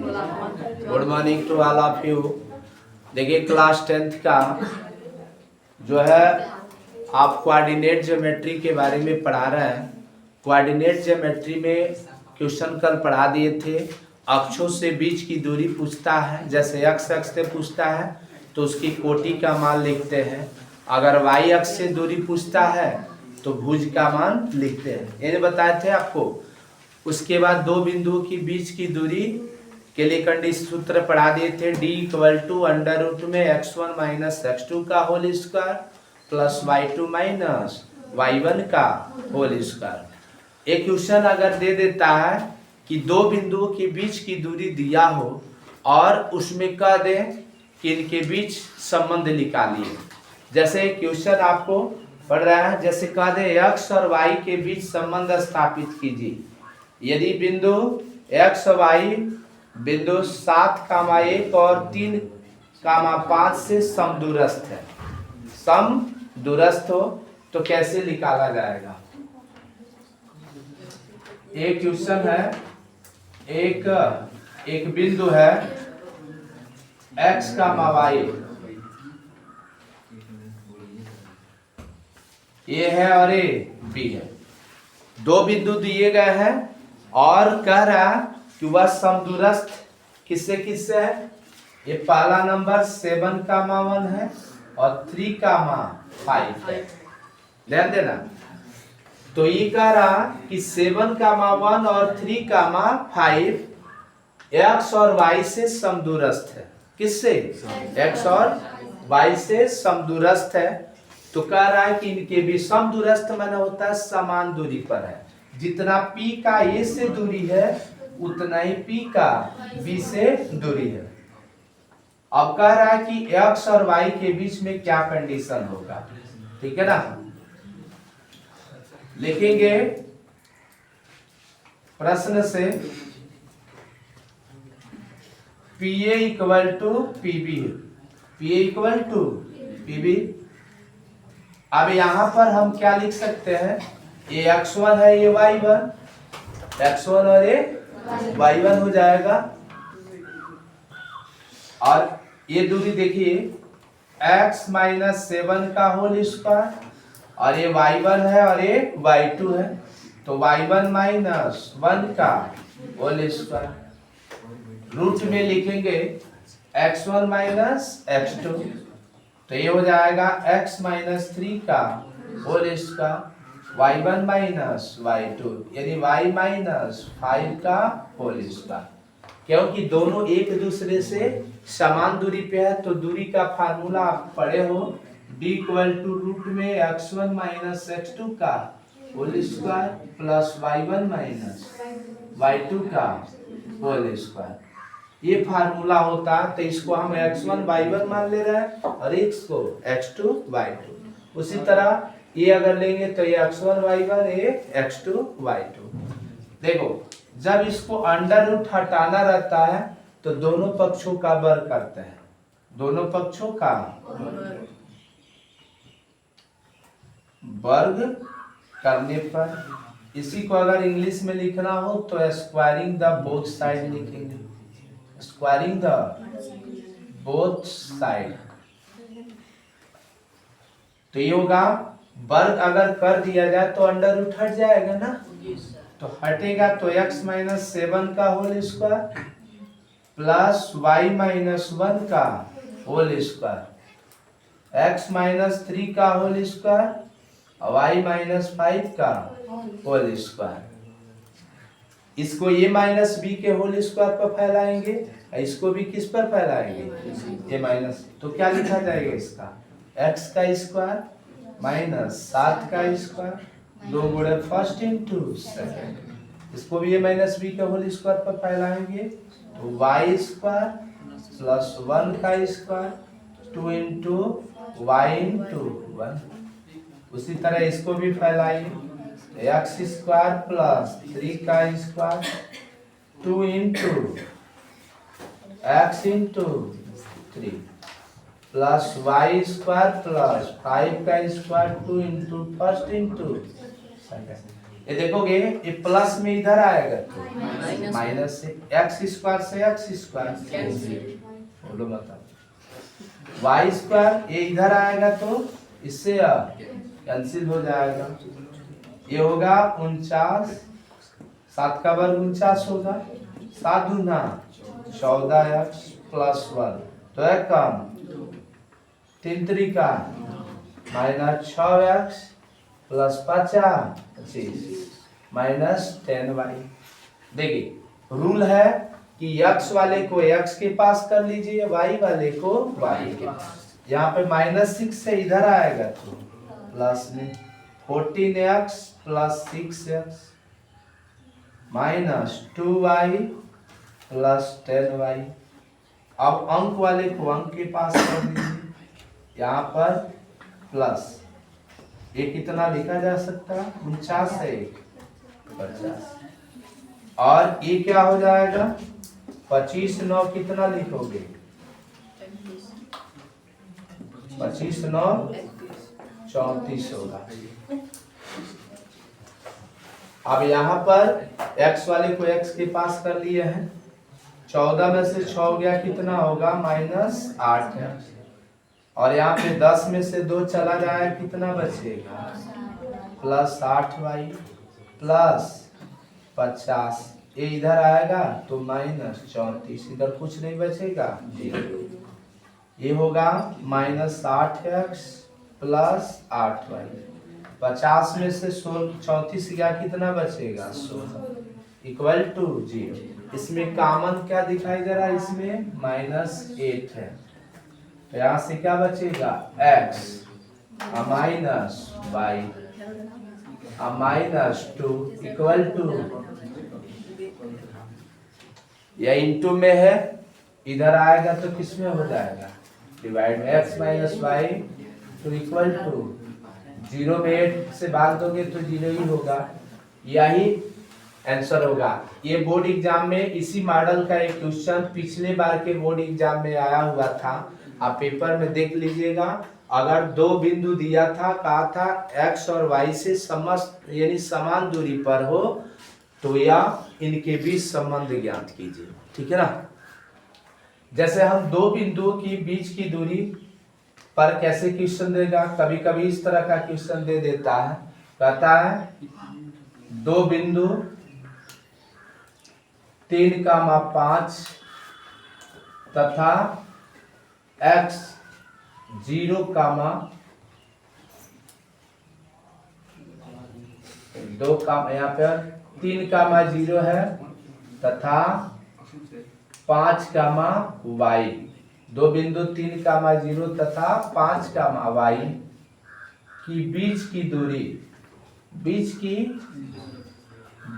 Good morning to all of you. देखिए class 10th का जो है आप कोऑर्डिनेट ज्योमेट्री के बारे में पढ़ा रहे हैं। कोऑर्डिनेट ज्योमेट्री में क्वेश्चन कल पढ़ा दिए थे। अक्षों से बीच की दूरी पूछता है, जैसे x अक्ष से पूछता है तो उसकी कोटि का मान लिखते हैं। अगर y अक्ष से दूरी पूछता है तो भुज का मान लिखते हैं। ये बताए थे आपको। उसके बाद दो बिंदुओं की बीच की दूरी के लिए कंडीशन सूत्र पढ़ा दिए थे। d = अंडर रूट में x1 माइनस x2 का whole square plus y2 minus y1 का होल स्क्वायर। एक क्वेश्चन अगर दे देता है कि दो बिंदुओं के बीच की दूरी दिया हो और उसमें कह दे कि इनके बीच संबंध निकालिए। जैसे क्वेश्चन आपको पढ़ रहा है, जैसे कह दे x और y के बीच संबंध स्थापित कीजिए। यदि बिंदु x और y बिंदु 7,1 और 3,5 से समदूरस्थ है, समदूरस्थ हो तो कैसे निकाला जाएगा। एक क्वेश्चन है, एक बिंदु है x, y, ये है और ये b है। दो बिंदु दिए गए हैं और कह रहा कि वह समदूरस्थ किससे किससे है। ये पहला नंबर 7,1 है और 3,5 है। ध्यान देना। तो ये कह रहा कि 7,1 और 3,5 x और y से समदूरस्थ है। किससे? x और y से समदूरस्थ है। तो कह रहा है कि इनके भी समदूरस्थ माने होता है समान दूरी पर है। जितना p का a से दूरी है उतना ही p का b से दूरी है। अब कह रहा है कि x और y के बीच में क्या कंडीशन होगा। ठीक है ना। लिखेंगे प्रश्न से PA = PB, PA = PB। अब यहां पर हम क्या लिख सकते हैं, ये x1 है, ये y1, x1 और ये y1 हो जाएगा। और ये दूरी देखिए x - 7 का होल स्क्वायर और ये y1 है और ये y2 है, तो y1 - 1 का होल स्क्वायर। रूट में लिखेंगे x1 - x2, तो ये हो जाएगा x - 3 का होल स्क्वायर y1 - y2 यानी y - 5 का होल स्क्वायर। क्योंकि दोनों एक दूसरे से समान दूरी पे है तो दूरी का फार्मूला आप पढ़े हो। d = रूट में x1 - x2 का whole square plus y1 - y2 का होल स्क्वायर। ये फार्मूला होता है। तो इसको हम x1 y1 मान ले रहे हैं और इसको x2 y2। उसी तरह ये अगर लेंगे तो ये x1 y1, ये x2 y2। देखो जब इसको अंडर रूट हटाना रहता है तो दोनों पक्षों का वर्ग करते हैं। दोनों पक्षों का वर्ग करने पर इसी को अगर इंग्लिश में लिखना हो तो स्क्वायरिंग द बोथ साइड लिखेंगे। Squaring the both side. तो ये होगा वर्ग अगर कर दिया जाए तो अंडर रूट हट जाएगा ना, तो हटेगा तो x - 7 का होल स्क्वायर प्लस y - 1 का होल स्क्वायर, x - 3 का होल स्क्वायर और y - 5 का होल स्क्वायर। इसको a - b के होल स्क्वायर पर फैलाएंगे, इसको भी किस पर फैलाएंगे, a माइनस। तो क्या लिखा जाएगा इसका, x का स्क्वायर माइनस 7 का स्क्वायर 2 गुणे फर्स्ट इंटू सेकंड। इसको भी a - b के होल स्क्वायर पर फैलाएंगे तो y स्क्वायर प्लस 1 का स्क्वायर 2 इंटू y इंटू 1। उसी तरह इसको भी फैलाएंगे x स्क्वायर प्लस 3 का square 2 into x into 3 plus y square plus 5 का square 2 into first into second. ये देखोगे ये प्लस में इधर आएगा तो माइनस से एक्स स्क्वायर बोलो बताओ वाई स्क्वायर ये इधर आएगा तो इससे कैंसिल हो जाएगा। ये होगा 49 7 का वर्ग 49 होगा 7 दूना 14x प्लस 1 तो है कम 3 Trika minus 6x plus 25 minus 10y। देखिए रूल है कि x वाले को x के पास कर लीजिए y वाले को y के पास। यहाँ पे -6 से इधर आएगा तो प्लस में 14x plus 6x minus 2y plus 10y। अब अंक वाले को अंक के पास कर दीजिए यहाँ पर प्लस ये कितना लिखा जा सकता है 49 है 50 और ये क्या हो जाएगा 25 9 कितना लिखोगे 25 9 34 होगा। अब यहाँ पर x वाले को x के पास कर लिए हैं 14 में से 6 हो गया कितना होगा -8 है और यहाँ पे 10 में से 2 चला जाए कितना बचेगा प्लस 8y प्लस 50 ये इधर आएगा तो -34 इधर कुछ नहीं बचेगा ये होगा -8x प्लस 8y 50 में से 34 गया कितना बचेगा 16 इक्वल टू 0। इसमें कॉमन क्या दिखाई दे रहा है इसमें -8 है तो यहाँ से क्या बचेगा x minus y -2 equal to या इनटू में है इधर आएगा तो किस में हो जाएगा डिवाइड में x माइनस y तो इक्वल टू 0 में 8 से भाग दोगे तो 0 ही होगा यही आंसर होगा। ये बोर्ड एग्जाम में इसी मॉडल का एक क्वेश्चन पिछले बार के बोर्ड एग्जाम में आया हुआ था आप पेपर में देख लीजिएगा। अगर 2 बिंदु दिया था कहा था x और y से समस्त यानी समान दूरी पर हो तो या इनके बीच संबंध ज्ञात कीजिए ठीक है ना। जैसे हम 2 बिंदुओं की बीच की दूरी पर कैसे क्वेश्चन देगा कभी कभी इस तरह का क्वेश्चन दे देता है कहता है 2 बिंदु 3,5 तथा x 0, 2 यहाँ पर 3,0 है तथा 5,y 2 बिंदु 3,0 तथा 5,y की बीच की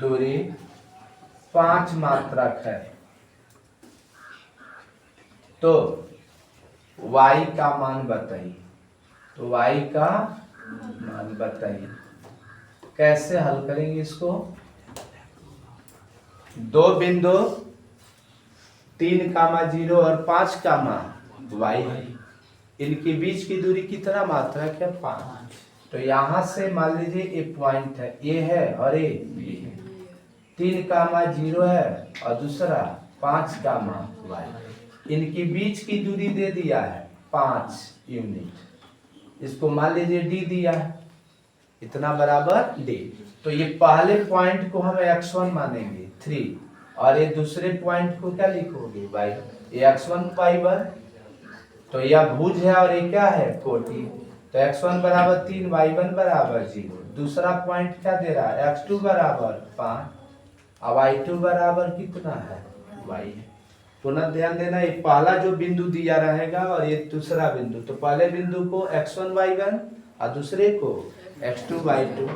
दूरी 5 मात्रक है तो y का मान बताइए। तो y का मान बताइए कैसे हल करेंगे इसको। 2 बिंदु 3,0 और 5,y है इनके बीच की दूरी कितना मात्रक है 5। तो यहाँ से मान लीजिए ये पॉइंट है ए है और ये बी है 3,0 है और दूसरा 5,y इनके बीच की दूरी दे दिया है 5 यूनिट इसको मान लीजिए d दिया है इतना बराबर d। तो ये पहले पॉइंट को हम x1 मानेंगे 3 और ये दूसरे पॉइंट को क्या लिखोगे y ये x1 y1 तो यह भुज है और ये क्या है कोटि तो x1 बराबर 3 y1 बराबर 0। दूसरा पॉइंट क्या दे रहा है x2 बराबर 5 अब y2 बराबर कितना है y है। पुनः ध्यान देना ये पहला जो बिंदु दिया रहेगा और ये दूसरा बिंदु तो पहले बिंदु को x1 y1 और दूसरे को x2 y2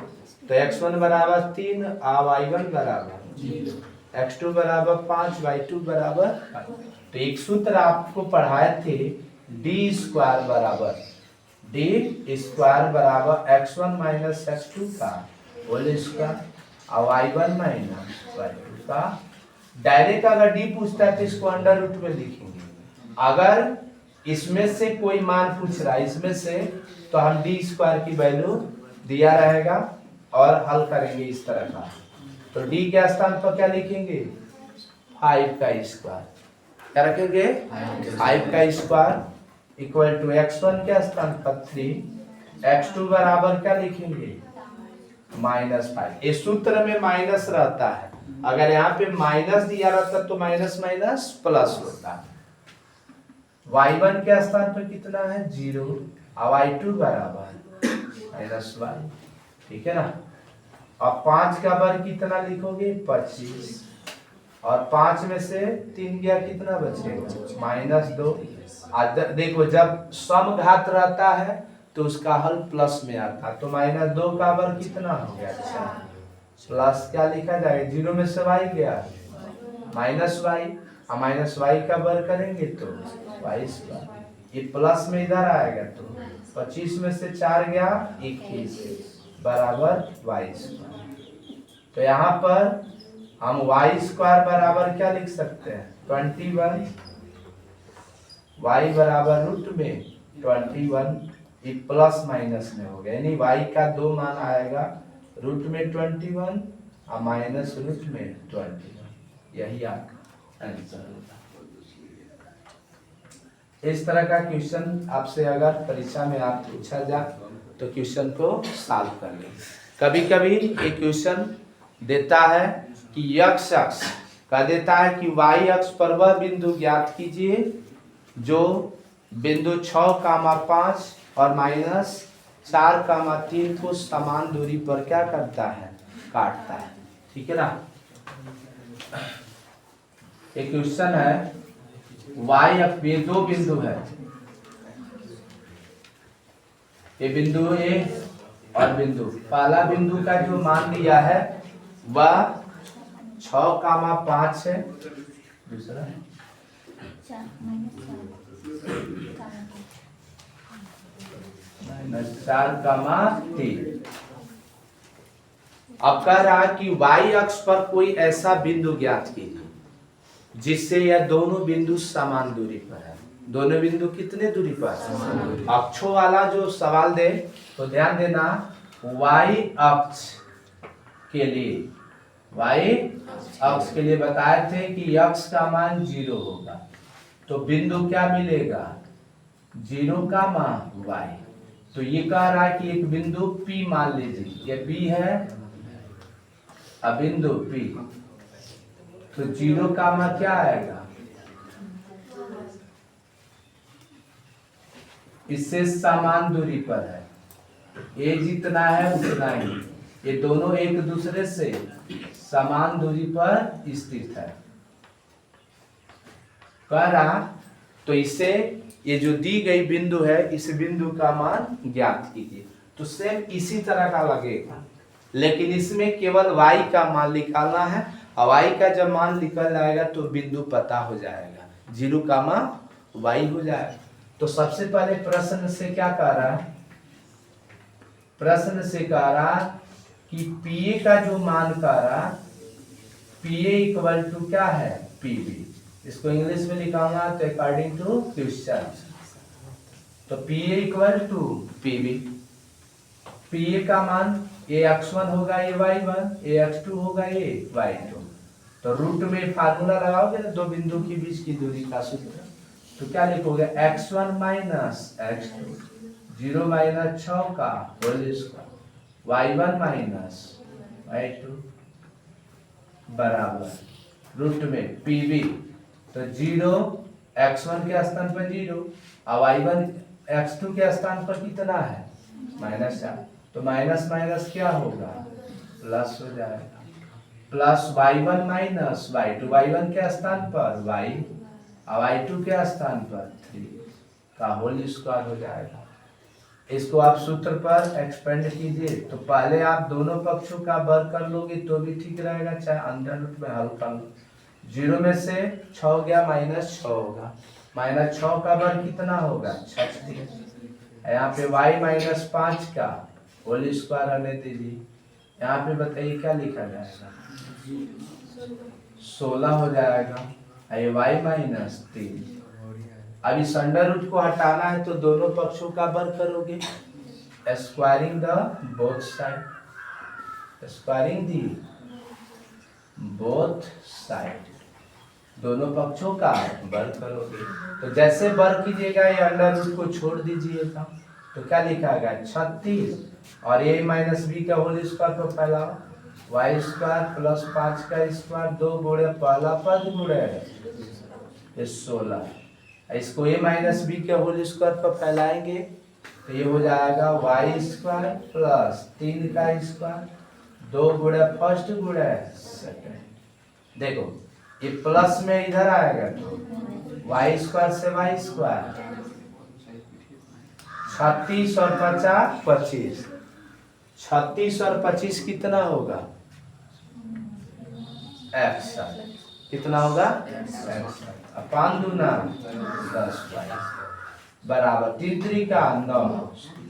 तो x1 बराबर 3 और y1 बराबर 0 x2 बराबर 5 y2 बराबर 5। तो एक सूत्र आपको पढ़ाए थे d स्क्वायर बराबर x1 माइनस x2 का होल स्क्वायर और y1 माइनस y2 का। डायरेक्ट अगर d पूछता है तो इसको अंडर रूट में लिखेंगे। अगर इसमें से कोई मान पूछ रहा है इसमें से तो हम d स्क्वायर की वैल्यू दिया रहेगा और हल करेंगे इस तरह का। तो डी के स्थान पर क्या लिखेंगे 5 का स्क्वायर, क्या रखेंगे 5 का स्क्वायर इक्वल टू x1 के स्थान पर 3, x2 बराबर क्या लिखेंगे -5। इस सूत्र में माइनस रहता है, अगर यहाँ पे माइनस दिया रहता तो माइनस माइनस प्लस होता। y1 के स्थान पर कितना है 0 और y2 बराबर -y, ठीक है ना। अब 5 का वर्ग कितना लिखोगे 25, और 5 में से 3 गया कितना बचेगा -2। देखो जब समघात रहता है तो उसका हल प्लस में आता, तो -2 का वर्ग कितना हो गया 4, प्लस क्या लिखा जाएगा 0 में से y गया -y, और -y का वर्ग करेंगे तो y², ये प्लस में इधर आएगा तो 25 में से 4 गया 21 बराबर y²। तो यहाँ पर हम y² बराबर क्या लिख सकते हैं 21, y बराबर रूट में 21, ये प्लस माइनस में हो गया, यानी y का 2 मान आएगा रूट में 21 और माइनस रूट में 21, यही आपका आंसर होगा। इस तरह का क्वेश्चन आपसे अगर परीक्षा में आप पूछा जाए तो क्वेश्चन को सॉल्व कर लें। कभी कभी एक क्वेश्चन देता है कि x अक्ष का देता है कि y अक्ष पर वह बिंदु ज्ञात कीजिए जो बिंदु 6,5 और -4,3 को समान दूरी पर क्या करता है काटता है, ठीक है ना। एक क्वेश्चन है y अक्ष में 2 बिंदु है, ये बिंदु ए और बिंदु, पहला बिंदु का जो मान लिया है वह 6,5 है, दूसरा 4,3। अब कह रहा है कि y अक्ष पर कोई ऐसा बिंदु ज्ञात कीजिए जिससे यह दोनों बिंदु समान दूरी पर है। दोनों बिंदु कितने दूरी पर, अक्षों वाला जो सवाल दे तो ध्यान देना, y अक्ष के लिए बताए थे कि x का मान 0 होगा, तो बिंदु क्या मिलेगा 0 का मान y। तो ये कह रहा है कि एक बिंदु P मान लीजिए, ये B है अब बिंदु P, तो 0 का मान क्या आएगा, इससे समान दूरी पर है, ये जितना है उतना ही, ये दोनों एक दूसरे से समान दूरी पर स्थित है कह रहा। तो इससे ये जो दी गई बिंदु है इस बिंदु का मान ज्ञात कीजिए। तो सेम इसी तरह का लगेगा, लेकिन इसमें केवल y का मान निकालना है, और y का जब मान निकल जाएगा तो बिंदु पता हो जाएगा, 0 का मान y हो जाएगा। तो सबसे पहले प्रश्न से क्या कह रहा है, प्रश्न से कह रहा कि PA का जो मान कह रहा PA इक्वल टू क्या है PB, इसको इंग्लिश में निकालना तो अकॉर्डिंग टू क्वेश्चन, तो PA equal to PB। PA का मान ये x1 होगा ये y1, ये x2 होगा ये y2, तो रूट में फार्मूला लगाओगे ना दो बिंदु के बीच की दूरी का सूत्र, तो क्या लिखोगे x1 माइनस x2, 0 माइनस 6 का whole square, y1 minus y2 बराबर रूट में PB, तो 0 x1 के स्थान पर 0 और y1 x2 के स्थान पर कितना है -4, तो माइनस माइनस क्या होगा प्लस हो जाएगा, plus y1 minus y2, y1 के स्थान पर y और y2 के स्थान पर 3 का होल स्क्वायर हो जाएगा। इसको आप सूत्र पर एक्सपेंड कीजिए, तो पहले आप दोनों पक्षों का वर्ग कर लोगे तो भी ठीक रहेगा, चाहे अंडर रूट में हल कर लो। 0 में से 6 गया -6 होगा, -6 का वर्ग कितना होगा 36, यहाँ पे y -5 का होल स्क्वायर रहने दीजिए, यहाँ पे बताइए क्या लिखा जाएगा 16 हो जाएगा, ये y -3। अब इस अंडर रूट को हटाना है तो दोनों पक्षों का वर्ग करोगे, squaring the both side, squaring the both side, दोनों पक्षों का वर्ग करोगे। तो जैसे वर्ग कीजिएगा ये अंडर रूट को छोड़ दीजिएगा, तो क्या लिखा गया 36 और a माइनस बी का होल स्क्वायर पर फैलाओ, वाई स्क्वायर प्लस 5 का स्क्वायर 2 गुणे पहला पद गुणे 16, इसको a माइनस बी के होल स्क्वायर पर फैलाएंगे तो ये हो जाएगा वाई स्क्वायर प्लस 3 का स्क्वायर 2 गुणे फर्स्ट गुणे सेकंड। देखो ये प्लस में इधर आएगा तो वाई स्क्वायर से वाई स्क्वायर 36 और 50 25, 36 और 25 कितना होगा x, कितना होगा x अपान दूना 10 बराबर 3 का 9,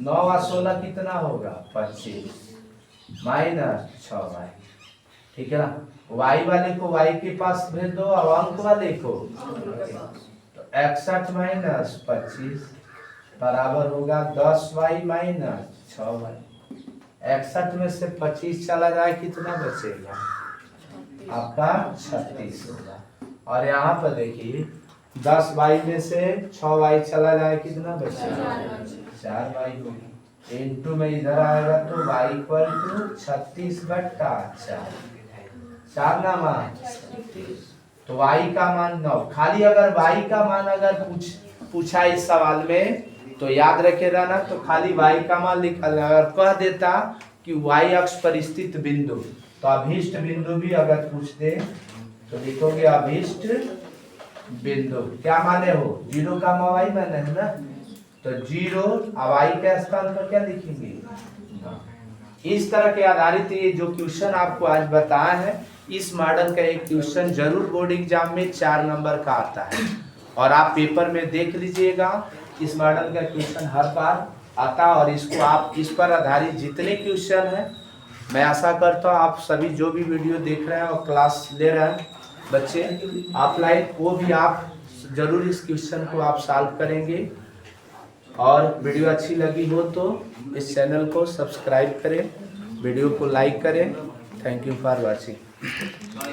9 और 16 कितना होगा 25 माइनस 6y। ठीक है ना, y वाले को y के पास भेज दो और अंक वाले को, तो 61 माइनस 25 बराबर होगा 10y माइनस 6y। 61 में से 25 चला जाए कितना बचेगा आपका 36 होगा। और यहाँ पर देखिए 10y में से 6y चला जाए कितना बचेगा 4y होगी, इनटू में इधर आएगा तो y इक्वल टू 36/4, 4 ना मान, तो y का मान 9। खाली अगर y का मान अगर पूछा इस सवाल में तो याद रखे रहना, तो खाली y का मान लिखा, अगर कह देता कि y अक्ष पर स्थित बिंदु, तो अभीष्ट बिंदु भी अगर पूछ दे तो लिखोगे अभीष्ट बिंदु, क्या माने हो 0 का y माने है ना, तो 0 अब y के स्थान पर क्या लिखेंगे। इस तरह के आधारित ये जो क्वेश्चन आपको आज बताया है, इस मॉडल का एक क्वेश्चन जरूर बोर्ड एग्जाम में 4 नंबर का आता है और आप पेपर में देख लीजिएगा। इस मॉडल का क्वेश्चन हर बार आता और इसको आप इस पर आधारित जितने क्वेश्चन हैं, मैं आशा करता हूँ आप सभी जो भी वीडियो देख रहे हैं और क्लास ले रहे हैं बच्चे ऑफलाइन, वो भी आप जरूर इस क्वेश्चन को आप सॉल्व करेंगे। और वीडियो अच्छी लगी हो तो इस चैनल को सब्सक्राइब करें, वीडियो को लाइक करें। Thank you for watching.